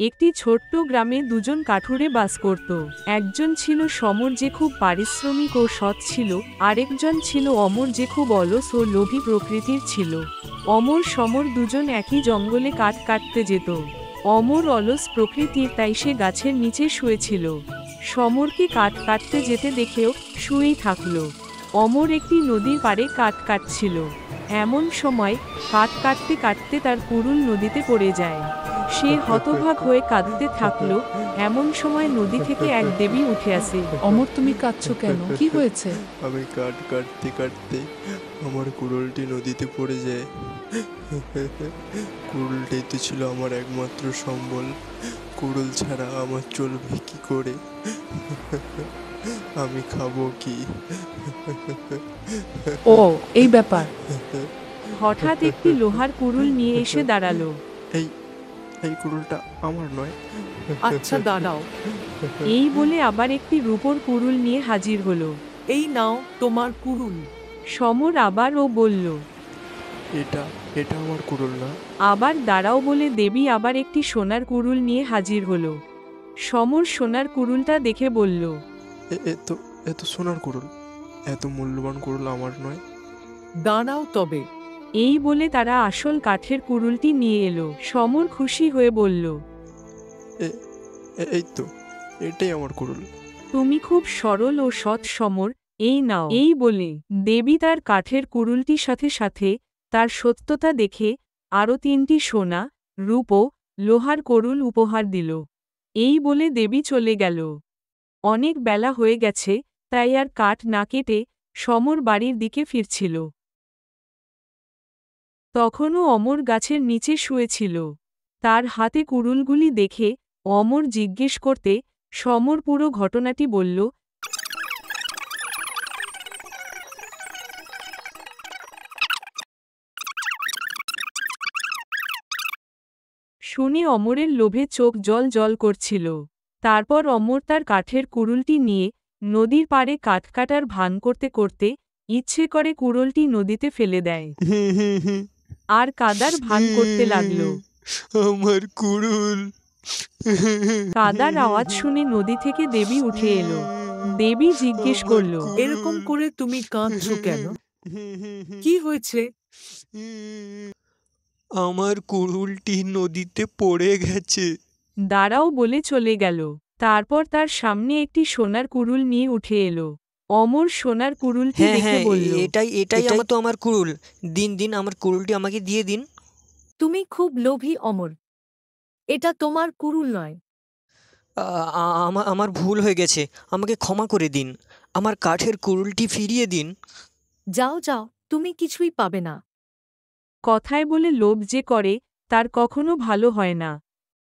একটি ছোট্ট গ্রামে দুজন কাঠুরে বাস করত। একজন ছিল সমর, যে খুব পারিশ্রমিক ও সৎ ছিল, আরেকজন ছিল অমর, যে খুব অলস ও লোভী প্রকৃতির ছিল। অমর সমর দুজন একই জঙ্গলে কাঠ কাটতে যেত। অমর অলস প্রকৃতির, তাই সে গাছের নিচে শুয়েছিল। সমরকে কাঠ কাটতে যেতে দেখেও শুয়েই থাকল। অমর একটি নদীর পাড়ে কাঠ কাটছিল। এমন সময় কাঠ কাটতে কাটতে তার কুড়ুল নদীতে পড়ে যায়। সে হতভাগ হয়ে কাঁদতে থাকলো। এমন সময় নদী থেকে এক দেবী উঠে আসে। অমর, তুমি কাঁদছো কেন? কি হয়েছে? আমি কাঠ কাটতে কাটতে আমার কুড়ুলটি নদীতে পড়ে যায়। কুড়ুলটাই তো ছিল আমার একমাত্র সম্বল। কুড়ুল ছাড়া আমার চলবে কি করে? আমি খাবো কি? ও, এই ব্যাপার। হঠাৎ একটি লোহার কুড়ুল নিয়ে এসে দাঁড়ালো। এই এই কুড়ুলটা আমার নয়। আচ্ছা দাঁড়াও, এই বলে আবার একটি রূপোর কুড়ুল নিয়ে হাজির হলো। এই নাও তোমার কুড়ুল। সমর আবারও বলল, এটা এটা আমার কুড়ুল না। আবার দাঁড়াও বলে দেবী আবার একটি সোনার কুড়ুল নিয়ে হাজির হলো। সমর সোনার কুড়ুলটা দেখে বলল, এত সোনার কুড়ুল, এত মূল্যবান কুড়ুল আমার নয়। দাঁড়াও তবে। এই বলে তারা আসল কাঠের কুড়ুলটি নিয়ে এলো। সমর খুশি হয়ে বলল, এই তো, এটাই আমার কুড়ুল। তুমি খুব সরল ও সৎ সমর, এই নাও। এই বলে দেবী তার কাঠের কুড়ুলটির সাথে সাথে তার সত্যতা দেখে আরও 3টি সোনা, রূপো, লোহার কুড়ুল উপহার দিল। এই বলে দেবী চলে গেল। অনেক বেলা হয়ে গেছে, তাই আর কাঠ না কেটে সমর বাড়ির দিকে ফিরছিল। তখনও অমর গাছের নিচে শুয়েছিল। তার হাতে কুড়ুলগুলি দেখে অমর জিজ্ঞেস করতে সমর পুরো ঘটনাটি বলল। শুনে অমরের লোভে চোখ জল জল করছিল। তারপর অমর তার কাঠের কুড়ুলটি নিয়ে নদীর পাড়ে কাঠ কাটার ভান করতে করতে ইচ্ছে করে কুড়ুলটি নদীতে ফেলে দেয়। আর কাদার ভান করতে লাগল। আমার কুড়ুল। কাদার আওয়াজ শুনে নদী থেকে দেবী উঠে এলো। দেবী জিজ্ঞেস করল, এরকম করে তুমি কাঁদছো কেন? কি হয়েছে? আমার কুড়ুলটি নদীতে পড়ে গেছে। দাঁড়াও বলে চলে গেল। তারপর তার সামনে একটি সোনার কুড়ুল নিয়ে উঠে এলো। অমর সোনার কুড়ুলটি হ্যাঁ দেখে হ্যাঁ, বলল, এটাই আমার তো আমার কুড়ুল। দিন দিন আমার কুড়ুলটি আমাকে দিয়ে দিন। তুমি খুব লোভী অমর। এটা তোমার কুড়ুল নয়। আমার ভুল হয়ে গেছে, আমাকে ক্ষমা করে দিন। আমার কাঠের কুড়ুলটি ফিরিয়ে দিন। যাও যাও, তুমি কিছুই পাবে না। কথায় বলে লোভ যে করে তার কখনো ভালো হয় না।